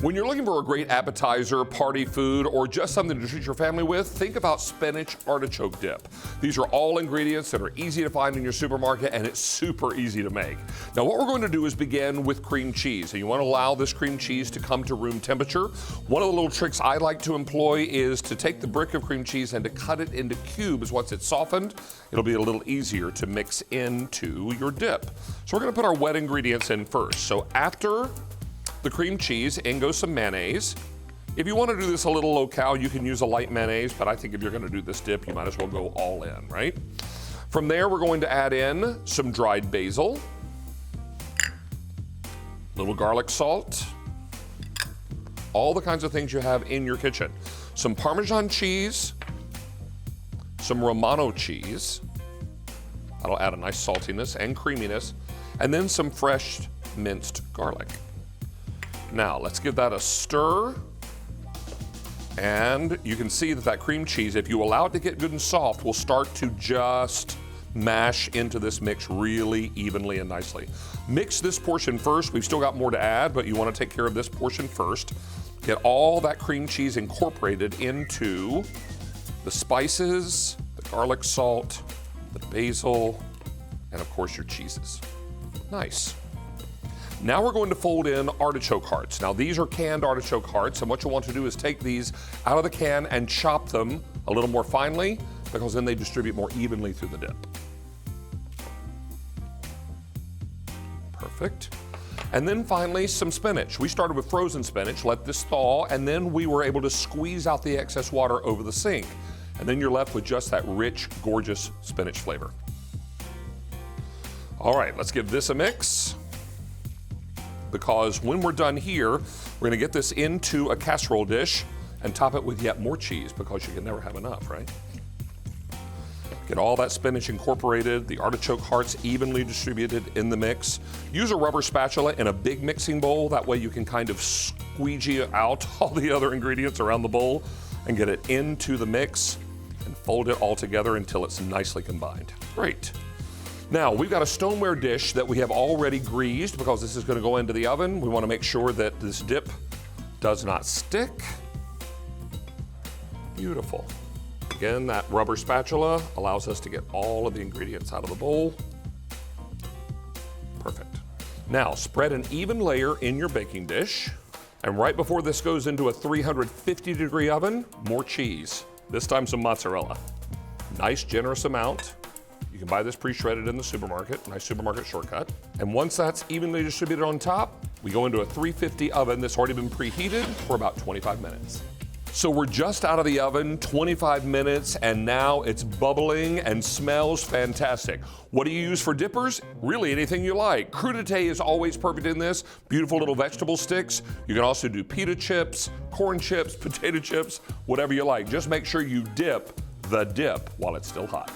When you're looking for a great appetizer, party food, or just something to treat your family with, think about spinach artichoke dip. These are all ingredients that are easy to find in your supermarket, and it's super easy to make. Now what we're going to do is begin with cream cheese, and you want to allow this cream cheese to come to room temperature. One of the little tricks I like to employ is to take the brick of cream cheese and to cut it into cubes. Once it's softened, it'll be a little easier to mix into your dip. So we're going to put our wet ingredients in first. So after the cream cheese, in goes some mayonnaise. If you want to do this a little low-cal, you can use a light mayonnaise, but I think if you're going to do this dip, you might as well go all in, right? From there, we're going to add in some dried basil, little garlic salt, all the kinds of things you have in your kitchen. Some Parmesan cheese, some Romano cheese. That'll add a nice saltiness and creaminess, and then some fresh minced garlic. Now, let's give that a stir. And you can see that that cream cheese, if you allow it to get good and soft, will start to just mash into this mix really evenly and nicely. Mix this portion first. We've still got more to add, but you want to take care of this portion first. Get all that cream cheese incorporated into the spices, the garlic salt, the basil, and of course your cheeses. Nice. Now we're going to fold in artichoke hearts. Now these are canned artichoke hearts, and what you'll want to do is take these out of the can and chop them a little more finely, because then they distribute more evenly through the dip. Perfect. And then finally, some spinach. We started with frozen spinach, let this thaw, and then we were able to squeeze out the excess water over the sink. And then you're left with just that rich, gorgeous spinach flavor. All right, let's give this a mix, because when we're done here, we're gonna get this into a casserole dish and top it with yet more cheese, because you can never have enough, right? Get all that spinach incorporated, the artichoke hearts evenly distributed in the mix. Use a rubber spatula in a big mixing bowl. That way you can kind of squeegee out all the other ingredients around the bowl and get it into the mix and fold it all together until it's nicely combined. Great. Now, we've got a stoneware dish that we have already greased, because this is going to go into the oven. We want to make sure that this dip does not stick. Beautiful. Again, that rubber spatula allows us to get all of the ingredients out of the bowl. Perfect. Now, spread an even layer in your baking dish. And right before this goes into a 350-degree oven, more cheese. This time some mozzarella. Nice, generous amount. You can buy this pre-shredded in the supermarket, nice supermarket shortcut. And once that's evenly distributed on top, we go into a 350 oven that's already been preheated for about 25 minutes. So we're just out of the oven, 25 minutes, and now it's bubbling and smells fantastic. What do you use for dippers? Really anything you like. Crudité is always perfect in this. Beautiful little vegetable sticks. You can also do pita chips, corn chips, potato chips, whatever you like. Just make sure you dip the dip while it's still hot.